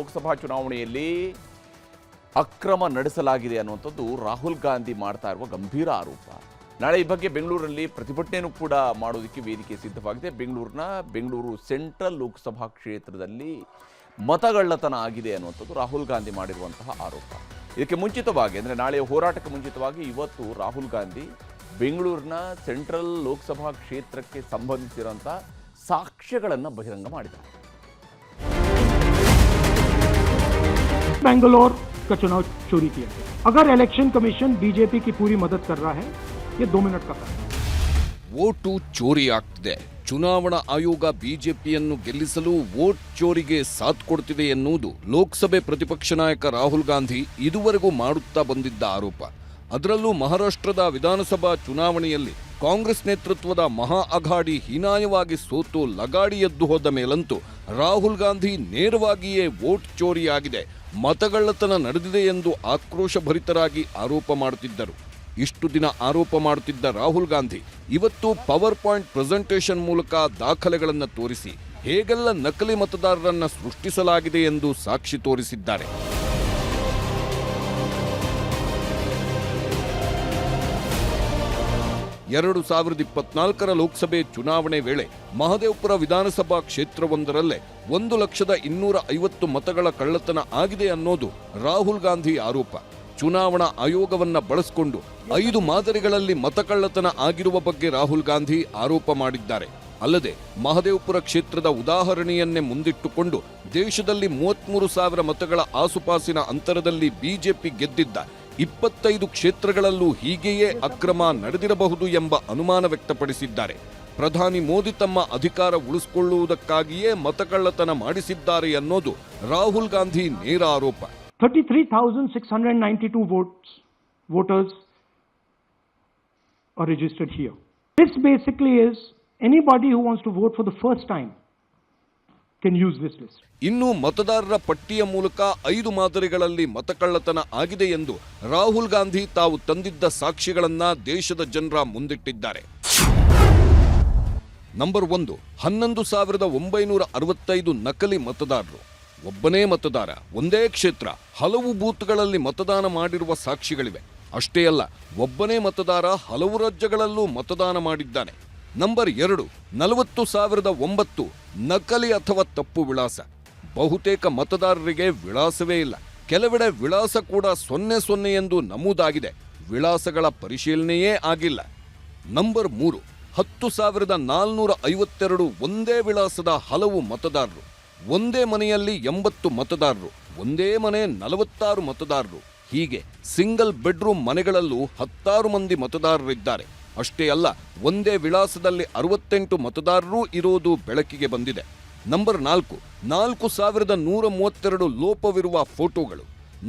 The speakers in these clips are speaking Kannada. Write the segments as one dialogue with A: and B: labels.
A: ಲೋಕಸಭಾ ಚುನಾವಣೆಯಲ್ಲಿ ಅಕ್ರಮ ನಡೆಸಲಾಗಿದೆ ಅನ್ನುವಂಥದ್ದು ರಾಹುಲ್ ಗಾಂಧಿ ಮಾಡ್ತಾ ಇರುವ ಗಂಭೀರ ಆರೋಪ. ನಾಳೆ ಈ ಬಗ್ಗೆ ಬೆಂಗಳೂರಲ್ಲಿ ಪ್ರತಿಭಟನೆಯೂ ಕೂಡ ಮಾಡೋದಕ್ಕೆ ವೇದಿಕೆ ಸಿದ್ಧವಾಗಿದೆ. ಬೆಂಗಳೂರು ಸೆಂಟ್ರಲ್ ಲೋಕಸಭಾ ಕ್ಷೇತ್ರದಲ್ಲಿ ಮತಗಳ್ಳತನ ಆಗಿದೆ ಅನ್ನುವಂಥದ್ದು ರಾಹುಲ್ ಗಾಂಧಿ ಮಾಡಿರುವಂತಹ ಆರೋಪ. ಇದಕ್ಕೆ ಮುಂಚಿತವಾಗಿ ಅಂದರೆ ನಾಳೆಯ ಹೋರಾಟಕ್ಕೆ ಮುಂಚಿತವಾಗಿ ಇವತ್ತು ರಾಹುಲ್ ಗಾಂಧಿ ಬೆಂಗಳೂರಿನ ಸೆಂಟ್ರಲ್ ಲೋಕಸಭಾ ಕ್ಷೇತ್ರಕ್ಕೆ ಸಂಬಂಧಿಸಿರುವಂಥ ಸಾಕ್ಷ್ಯಗಳನ್ನು ಬಹಿರಂಗ ಮಾಡಿದ್ದಾರೆ.
B: बेंगलोर का चुनाव चोरी किया गया। अगर इलेक्शन कमीशन बीजेपी की पूरी मदद कर रहा है, ये 2 मिनट का काम है।
C: ವೋಟು ಚೋರಿ ಆಗ್ತಿದೆ. ಚುನಾವಣಾ ಆಯೋಗ ಬಿಜೆಪಿಯನ್ನು ಗೆಲ್ಲಿಸಲು ವೋಟ್ ಚೋರಿಗೆ ಸಾಥ್ ಕೊಡ್ತಿದೆ ಎನ್ನುವುದು ಲೋಕಸಭೆ ಪ್ರತಿಪಕ್ಷ ನಾಯಕ ರಾಹುಲ್ ಗಾಂಧಿ ಇದುವರೆಗೂ ಮಾಡುತ್ತಾ ಬಂದಿದ್ದ ಆರೋಪ. ಅದರಲ್ಲೂ ಮಹಾರಾಷ್ಟ್ರದ ವಿಧಾನಸಭಾ ಚುನಾವಣೆಯಲ್ಲಿ ಕಾಂಗ್ರೆಸ್ ನೇತೃತ್ವದ ಮಹಾ ಅಘಾಡಿ ಹೀನಾಯವಾಗಿ ಸೋತು ಲಗಾಡಿ ಎದ್ದು ಹೋದ ಮೇಲಂತೂ ರಾಹುಲ್ ಗಾಂಧಿ ನೇರವಾಗಿಯೇ ವೋಟ್ ಚೋರಿಯಾಗಿದೆ, ಮತಗಳ್ಳತನ ನಡೆದಿದೆ ಎಂದು ಆಕ್ರೋಶಭರಿತರಾಗಿ ಆರೋಪ ಮಾಡುತ್ತಿದ್ದರು. ಇಷ್ಟು ದಿನ ಆರೋಪ ಮಾಡುತ್ತಿದ್ದ ರಾಹುಲ್ ಗಾಂಧಿ ಇವತ್ತು ಪವರ್ ಪಾಯಿಂಟ್ ಪ್ರೆಸೆಂಟೇಷನ್ ಮೂಲಕ ದಾಖಲೆಗಳನ್ನು ತೋರಿಸಿ ಹೇಗೆಲ್ಲ ನಕಲಿ ಮತದಾರರನ್ನ ಸೃಷ್ಟಿಸಲಾಗಿದೆ ಎಂದು ಸಾಕ್ಷಿ ತೋರಿಸಿದ್ದಾರೆ. ಎರಡು 2024 ಲೋಕಸಭೆ ಚುನಾವಣೆ ವೇಳೆ ಮಹದೇವಪುರ ವಿಧಾನಸಭಾ ಕ್ಷೇತ್ರವೊಂದರಲ್ಲೇ 1,250,000 ಮತಗಳ ಕಳ್ಳತನ ಆಗಿದೆ ಅನ್ನೋದು ರಾಹುಲ್ ಗಾಂಧಿ ಆರೋಪ. ಚುನಾವಣಾ ಆಯೋಗವನ್ನ ಬಳಸಿಕೊಂಡು 5 ಮಾದರಿಗಳಲ್ಲಿ ಮತಕಳ್ಳತನ ಆಗಿರುವ ಬಗ್ಗೆ ರಾಹುಲ್ ಗಾಂಧಿ ಆರೋಪ ಮಾಡಿದ್ದಾರೆ. ಅಲ್ಲದೆ ಮಹದೇವಪುರ ಕ್ಷೇತ್ರದ ಉದಾಹರಣೆಯನ್ನೇ ಮುಂದಿಟ್ಟುಕೊಂಡು ದೇಶದಲ್ಲಿ 33,000 ಮತಗಳ ಆಸುಪಾಸಿನ ಅಂತರದಲ್ಲಿ ಬಿಜೆಪಿ ಗೆದ್ದಿದ್ದ 25 ಕ್ಷೇತ್ರಗಳಲ್ಲೂ ಹೀಗೆಯೇ ಅಕ್ರಮ ನಡೆದಿರಬಹುದು ಎಂಬ ಅನುಮಾನ ವ್ಯಕ್ತಪಡಿಸಿದ್ದಾರೆ. ಪ್ರಧಾನಿ ಮೋದಿ ತಮ್ಮ ಅಧಿಕಾರ ಉಳಿಸಿಕೊಳ್ಳುವುದಕ್ಕಾಗಿಯೇ ಮತಕಳ್ಳತನ ಮಾಡಿಸಿದ್ದಾರೆ ಅನ್ನೋದು ರಾಹುಲ್ ಗಾಂಧಿ ನೇರ ಆರೋಪ.
B: 33,692 voters are registered here. This basically is anybody who wants to vote for the first time can use this list.
C: ಇನ್ನು ಮತದಾರರ ಪಟ್ಟಿಯ ಮೂಲಕ 5 ಮಾದರಿಗಳಲ್ಲಿ ಮತಕಳ್ಳತನ ಆಗಿದೆ ಎಂದು ರಾಹುಲ್ ಗಾಂಧಿ ತಾವು ತಂದಿದ್ದ ಸಾಕ್ಷ್ಯಗಳನ್ನ ದೇಶದ ಜನರ ಮುಂದಿಟ್ಟಿದ್ದಾರೆ. ನಂಬರ್ 1, 11,965 ನಕಲಿ ಮತದಾರರು. ಒಬ್ಬನೇ ಮತದಾರ, ಒಂದೇ ಕ್ಷೇತ್ರ, ಹಲವು ಬೂತ್ಗಳಲ್ಲಿ ಮತದಾನ ಮಾಡಿರುವ ಸಾಕ್ಷಿಗಳಿವೆ. ಅಷ್ಟೇ ಅಲ್ಲ, ಒಬ್ಬನೇ ಮತದಾರ ಹಲವು ರಾಜ್ಯಗಳಲ್ಲೂ ಮತದಾನ ಮಾಡಿದ್ದಾನೆ. ನಂಬರ್ 2, 40,009 ನಕಲಿ ಅಥವಾ ತಪ್ಪು ವಿಳಾಸ. ಬಹುತೇಕ ಮತದಾರರಿಗೆ ವಿಳಾಸವೇ ಇಲ್ಲ. ಕೆಲವೆಡೆ ವಿಳಾಸ ಕೂಡ 00 ಎಂದು ನಮೂದಾಗಿದೆ. ವಿಳಾಸಗಳ ಪರಿಶೀಲನೆಯೇ ಆಗಿಲ್ಲ. ನಂಬರ್ 3, 10,452 ಒಂದೇ ವಿಳಾಸದ ಹಲವು ಮತದಾರರು. ಒಂದೇ ಮನೆಯಲ್ಲಿ 80 ಮತದಾರರು, ಒಂದೇ ಮನೆ 46 ಮತದಾರರು. ಹೀಗೆ ಸಿಂಗಲ್ ಬೆಡ್ರೂಮ್ ಮನೆಗಳಲ್ಲೂ 10 ಮಂದಿ ಮತದಾರರಿದ್ದಾರೆ. ಅಷ್ಟೇ ಅಲ್ಲ, ಒಂದೇ ವಿಳಾಸದಲ್ಲಿ 68 ಮತದಾರರೂ ಇರೋದು ಬೆಳಕಿಗೆ ಬಂದಿದೆ. ನಂಬರ್ 4, 4,132 ಲೋಪವಿರುವ ಫೋಟೋಗಳು.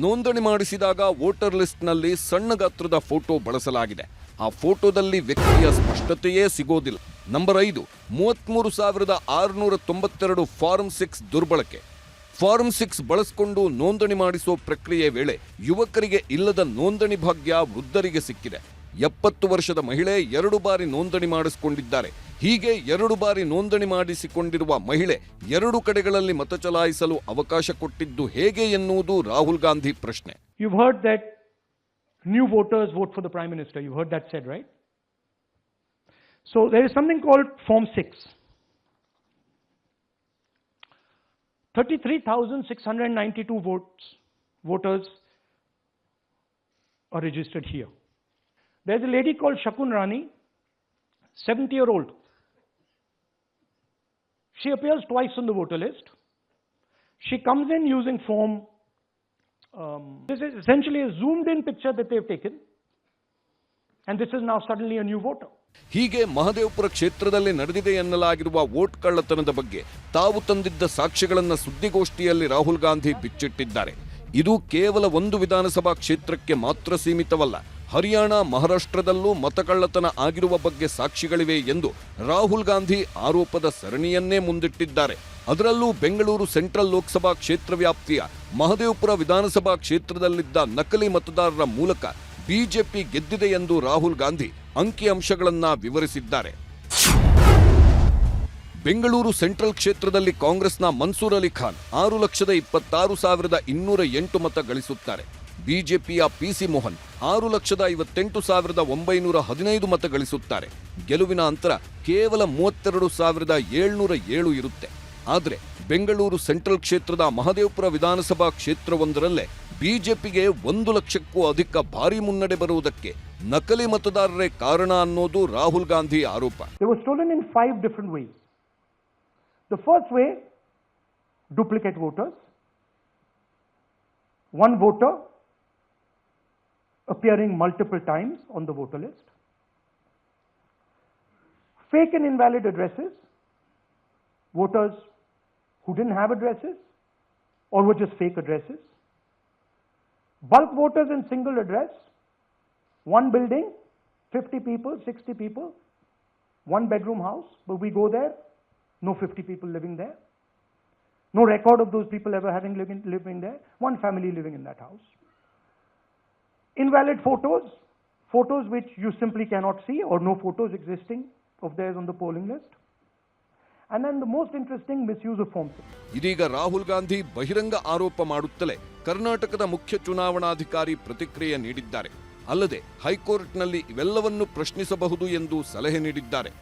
C: ನೋಂದಣಿ ಮಾಡಿಸಿದಾಗ ವೋಟರ್ ಲಿಸ್ಟ್ನಲ್ಲಿ ಸಣ್ಣ ಗಾತ್ರದ ಫೋಟೋ ಬಳಸಲಾಗಿದೆ. ಆ ಫೋಟೋದಲ್ಲಿ ವ್ಯಕ್ತಿಯ ಸ್ಪಷ್ಟತೆಯೇ ಸಿಗೋದಿಲ್ಲ. ನಂಬರ್ 5, 33,692 ಫಾರ್ಮ್ 6 ದುರ್ಬಳಕೆ. ಫಾರ್ಮ್ 6 ಬಳಸಿಕೊಂಡು ನೋಂದಣಿ ಮಾಡಿಸೋ ಪ್ರಕ್ರಿಯೆ ವೇಳೆ ಯುವಕರಿಗೆ ಇಲ್ಲದ ನೋಂದಣಿ ಭಾಗ್ಯ ವೃದ್ಧರಿಗೆ ಸಿಕ್ಕಿದೆ. 70 ವರ್ಷದ ಮಹಿಳೆ 2 ಬಾರಿ ನೋಂದಣಿ ಮಾಡಿಸಿಕೊಂಡಿದ್ದಾರೆ. ಹೀಗೆ 2 ಬಾರಿ ನೋಂದಣಿ ಮಾಡಿಸಿಕೊಂಡಿರುವ ಮಹಿಳೆ 2 ಕಡೆಗಳಲ್ಲಿ ಮತ ಚಲಾಯಿಸಲು ಅವಕಾಶ ಕೊಟ್ಟಿದ್ದು ಹೇಗೆ ಎನ್ನುವುದು ರಾಹುಲ್ ಗಾಂಧಿ ಪ್ರಶ್ನೆ.
B: You've heard that new voters vote for the Prime Minister. You've heard that said, right? So there is something called Form 6. 33,692 voters are registered here. There's a lady called Shakun Rani, 70-year-old. She appears twice on the voter list. She comes in using form. This is essentially a zoomed-in picture that they've taken, and this is now suddenly a new voter.
C: ಹೀಗೆ ಮಹದೇವಪುರ ಕ್ಷೇತ್ರದಲ್ಲಿ ನಡೆದಿದೆ ಎನ್ನಲಾಗಿರುವ ವೋಟ್ ಕಳ್ಳತನದ ಬಗ್ಗೆ ತಾವು ತಂದಿದ್ದ ಸಾಕ್ಷ್ಯಗಳನ್ನು ಸುದ್ದಿಗೋಷ್ಠಿಯಲ್ಲಿ ರಾಹುಲ್ ಗಾಂಧಿ ಬಿಚ್ಚಿಟ್ಟಿದ್ದಾರೆ. ಇದು ಕೇವಲ ಒಂದು ವಿಧಾನಸಭಾ ಕ್ಷೇತ್ರಕ್ಕೆ ಮಾತ್ರ ಸೀಮಿತವಲ್ಲ. ಹರಿಯಾಣ, ಮಹಾರಾಷ್ಟ್ರದಲ್ಲೂ ಮತಕಳ್ಳತನ ಆಗಿರುವ ಬಗ್ಗೆ ಸಾಕ್ಷಿಗಳಿವೆ ಎಂದು ರಾಹುಲ್ ಗಾಂಧಿ ಆರೋಪದ ಸರಣಿಯನ್ನೇ ಮುಂದಿಟ್ಟಿದ್ದಾರೆ. ಅದರಲ್ಲೂ ಬೆಂಗಳೂರು ಸೆಂಟ್ರಲ್ ಲೋಕಸಭಾ ಕ್ಷೇತ್ರ ವ್ಯಾಪ್ತಿಯ ಮಹದೇವಪುರ ವಿಧಾನಸಭಾ ಕ್ಷೇತ್ರದಲ್ಲಿದ್ದ ನಕಲಿ ಮತದಾರರ ಮೂಲಕ ಬಿಜೆಪಿ ಗೆದ್ದಿದೆ ಎಂದು ರಾಹುಲ್ ಗಾಂಧಿ ಅಂಕಿಅಂಶಗಳನ್ನ ವಿವರಿಸಿದ್ದಾರೆ. ಬೆಂಗಳೂರು ಸೆಂಟ್ರಲ್ ಕ್ಷೇತ್ರದಲ್ಲಿ ಕಾಂಗ್ರೆಸ್ನ ಮನ್ಸೂರ್ ಅಲಿ ಖಾನ್ 6,26,208 ಮತ ಗಳಿಸುತ್ತಾರೆ. ಬಿಜೆಪಿಯ ಪಿಸಿ ಮೋಹನ್ 6,58,915 ಮತ ಗಳಿಸುತ್ತಾರೆ. ಗೆಲುವಿನ ಅಂತರ ಕೇವಲ 32,707 ಇರುತ್ತೆ. ಆದರೆ ಬೆಂಗಳೂರು ಸೆಂಟ್ರಲ್ ಕ್ಷೇತ್ರದ ಮಹದೇವಪುರ ವಿಧಾನಸಭಾ ಕ್ಷೇತ್ರವೊಂದರಲ್ಲೇ ಬಿಜೆಪಿಗೆ 1 ಲಕ್ಷಕ್ಕೂ ಅಧಿಕ ಭಾರಿ ಮುನ್ನಡೆ ಬರುವುದಕ್ಕೆ ನಕಲಿ ಮತದಾರರೇ ಕಾರಣ ಅನ್ನೋದು ರಾಹುಲ್ ಗಾಂಧಿ ಆರೋಪ.
B: They were stolen in 5 different ways. The first way, duplicate voters. One voter appearing multiple times on the voter list. Fake and invalid addresses. Voters who didn't have addresses or were just fake addresses. Bulk voters in single address. One building, 50 people, 60 people, one bedroom house, but we go there, no 50 people living there. No record of those people ever having living there. One family living in that house. Invalid photos, photos which you simply cannot see or no photos existing of theirs on the polling list. And then the most interesting, misuse of forms.
C: ಇದೀಗ ರಾಹುಲ್ ಗಾಂಧಿ ಬಹಿರಂಗ ಆರೋಪ ಮಾಡುತ್ತಲೇ ಕರ್ನಾಟಕದ ಮುಖ್ಯ ಚುನಾವಣಾಧಿಕಾರಿ ಪ್ರತಿಕ್ರಿಯೆ ನೀಡಿದ್ದಾರೆ. ಅಲ್ಲದೆ ಹೈಕೋರ್ಟ್ನಲ್ಲಿ ಇವೆಲ್ಲವನ್ನು ಪ್ರಶ್ನಿಸಬಹುದು ಎಂದು ಸಲಹೆ ನೀಡಿದ್ದಾರೆ.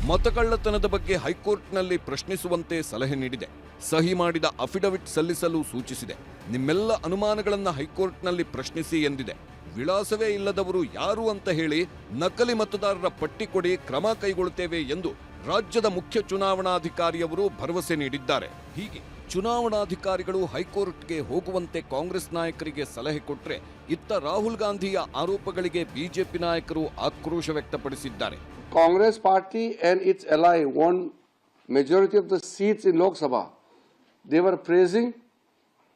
C: ಮತಕಳ್ಳತನದ ಬಗ್ಗೆ ಹೈಕೋರ್ಟ್ನಲ್ಲಿ ಪ್ರಶ್ನಿಸುವಂತೆ ಸಲಹೆ ನೀಡಿದೆ. ಸಹಿ ಮಾಡಿದ ಅಫಿಡವಿಟ್ ಸಲ್ಲಿಸಲು ಸೂಚಿಸಿದೆ. ನಿಮ್ಮೆಲ್ಲ ಅನುಮಾನಗಳನ್ನು ಹೈಕೋರ್ಟ್ನಲ್ಲಿ ಪ್ರಶ್ನಿಸಿ ಎಂದಿದೆ. ವಿಳಾಸವೇ ಇಲ್ಲದವರು ಯಾರು ಅಂತ ಹೇಳಿ ನಕಲಿ ಮತದಾರರ ಪಟ್ಟಿ ಕೊಡಿ, ಕ್ರಮ ಕೈಗೊಳ್ಳುತ್ತೇವೆ ಎಂದು ರಾಜ್ಯದ ಮುಖ್ಯ ಚುನಾವಣಾಧಿಕಾರಿಯವರು ಭರವಸೆ ನೀಡಿದ್ದಾರೆ. ಹೀಗೆ ಚುನಾವಣಾಧಿಕಾರಿಗಳು ಹೈಕೋರ್ಟ್ಗೆ ಹೋಗುವಂತೆ ಕಾಂಗ್ರೆಸ್ ನಾಯಕರಿಗೆ ಸಲಹೆ ಕೊಟ್ಟರೆ, ಇತ್ತ ರಾಹುಲ್ ಗಾಂಧಿಯ ಆರೋಪಗಳಿಗೆ ಬಿಜೆಪಿ ನಾಯಕರು ಆಕ್ರೋಶ ವ್ಯಕ್ತಪಡಿಸಿದ್ದಾರೆ.
D: Congress party and its ally won majority of the seats in Lok Sabha. They were praising,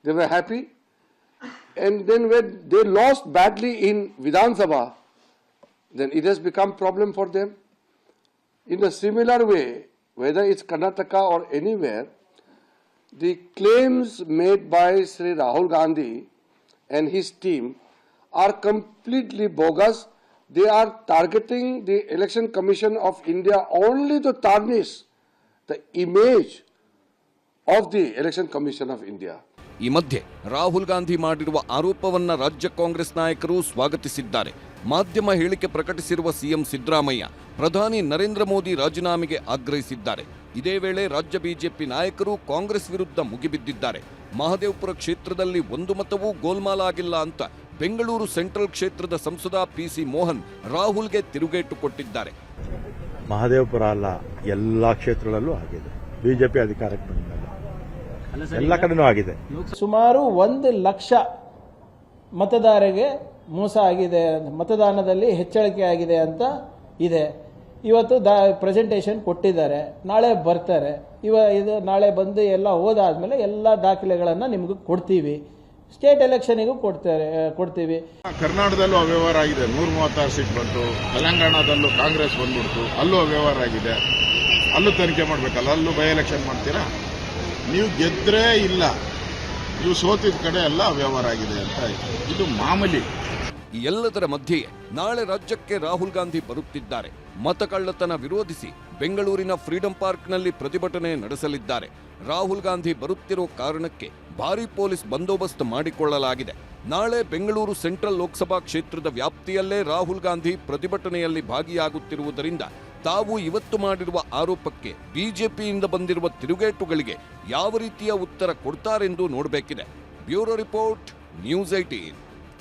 D: they were happy, and then when they lost badly in Vidhan Sabha, then it has become problem for them. In a similar way, whether it's Karnataka or anywhere, the claims made by Sri Rahul Gandhi and his team are completely bogus. They are targeting the Election Commission of India only to tarnish the image of the Election Commission of India.
C: ಈ ಮಧ್ಯೆ ರಾಹುಲ್ ಗಾಂಧಿ ಮಾಡಿರುವ ಆರೋಪವನ್ನ ರಾಜ್ಯ ಕಾಂಗ್ರೆಸ್ ನಾಯಕರು ಸ್ವಾಗತಿಸಿದ್ದಾರೆ. ಮಾಧ್ಯಮ ಹೇಳಿಕೆ ಪ್ರಕಟಿಸಿರುವ ಸಿಎಂ ಸಿದ್ದರಾಮಯ್ಯ ಪ್ರಧಾನಿ ನರೇಂದ್ರ ಮೋದಿ ರಾಜೀನಾಮೆಗೆ ಆಗ್ರಹಿಸಿದ್ದಾರೆ. ಇದೇ ವೇಳೆ ರಾಜ್ಯ ಬಿಜೆಪಿ ನಾಯಕರು ಕಾಂಗ್ರೆಸ್ ವಿರುದ್ಧ ಮುಗಿಬಿದ್ದಿದ್ದಾರೆ. ಮಹದೇವಪುರ ಕ್ಷೇತ್ರದಲ್ಲಿ 1 ಮತವೂ ಗೋಲ್ಮಾಲಾಗಿಲ್ಲ ಅಂತ ಬೆಂಗಳೂರು ಸೆಂಟ್ರಲ್ ಕ್ಷೇತ್ರದ ಸಂಸದ ಪಿಸಿ ಮೋಹನ್ ರಾಹುಲ್ಗೆ ತಿರುಗೇಟು ಕೊಟ್ಟಿದ್ದಾರೆ.
E: ಮಹದೇವಪುರ ಅಲ್ಲ, ಎಲ್ಲ ಕ್ಷೇತ್ರಗಳಲ್ಲೂ ಆಗಿದೆ. ಬಿಜೆಪಿ ಅಧಿಕಾರಕ್ಕೆ ಬಂದ ಎಲ್ಲ ಕಡೆನೂ ಆಗಿದೆ.
F: ಸುಮಾರು 1 ಲಕ್ಷ ಮತದಾರರಿಗೆ ಮೋಸ ಆಗಿದೆ, ಮತದಾನದಲ್ಲಿ ಹೆಚ್ಚಳಿಕೆ ಆಗಿದೆ ಅಂತ ಇದೆ. ಇವತ್ತು ಪ್ರೆಸೆಂಟೇಷನ್ ಕೊಟ್ಟಿದ್ದಾರೆ, ನಾಳೆ ಬರ್ತಾರೆ. ಇದು ನಾಳೆ ಬಂದು ಎಲ್ಲ ಓದಾದ್ಮೇಲೆ ಎಲ್ಲ ದಾಖಲೆಗಳನ್ನು ನಿಮಗೆ ಕೊಡ್ತೀವಿ. ಸ್ಟೇಟ್ ಎಲೆಕ್ಷನಿಗೂ ಕೊಡ್ತೀವಿ.
G: ಕರ್ನಾಟಕದಲ್ಲೂ ಅವ್ಯವಹಾರ ಆಗಿದೆ, 136 ಸೀಟ್ ಬಂತು. ತೆಲಂಗಾಣದಲ್ಲೂ ಕಾಂಗ್ರೆಸ್ ಬಂದ್ಬಿಡ್ತು, ಅಲ್ಲೂ ಅವ್ಯವಹಾರ ಆಗಿದೆ. ಅಲ್ಲೂ ತನಿಖೆ ಮಾಡಬೇಕಲ್ಲ, ಅಲ್ಲೂ ಬೈ ಎಲೆಕ್ಷನ್ ಮಾಡ್ತೀರಾ? ನೀವು ಗೆದ್ರೆ ಇಲ್ಲ, ನೀವು ಸೋತಿದ ಕಡೆ ಎಲ್ಲ ಅವ್ಯವಹಾರ ಆಗಿದೆ ಅಂತ ಇದು ಮಾಮೂಲಿ.
C: ಈ ಎಲ್ಲದರ ಮಧ್ಯೆಯೇ ನಾಳೆ ರಾಜ್ಯಕ್ಕೆ ರಾಹುಲ್ ಗಾಂಧಿ ಬರುತ್ತಿದ್ದಾರೆ. ಮತಕಳ್ಳತನ ವಿರೋಧಿಸಿ ಬೆಂಗಳೂರಿನ ಫ್ರೀಡಂ ಪಾರ್ಕ್ನಲ್ಲಿ ಪ್ರತಿಭಟನೆ ನಡೆಸಲಿದ್ದಾರೆ. ರಾಹುಲ್ ಗಾಂಧಿ ಬರುತ್ತಿರೋ ಕಾರಣಕ್ಕೆ ಭಾರೀ ಪೊಲೀಸ್ ಬಂದೋಬಸ್ತ್ ಮಾಡಿಕೊಳ್ಳಲಾಗಿದೆ. ನಾಳೆ ಬೆಂಗಳೂರು ಸೆಂಟ್ರಲ್ ಲೋಕಸಭಾ ಕ್ಷೇತ್ರದ ವ್ಯಾಪ್ತಿಯಲ್ಲೇ ರಾಹುಲ್ ಗಾಂಧಿ ಪ್ರತಿಭಟನೆಯಲ್ಲಿ ಭಾಗಿಯಾಗುತ್ತಿರುವುದರಿಂದ ತಾವು ಇವತ್ತು ಮಾಡಿರುವ ಆರೋಪಕ್ಕೆ ಬಿಜೆಪಿಯಿಂದ ಬಂದಿರುವ ತಿರುಗೇಟುಗಳಿಗೆ ಯಾವ ರೀತಿಯ ಉತ್ತರ ಕೊಡ್ತಾರೆಂದು ನೋಡಬೇಕಿದೆ. Bureau report, news 18.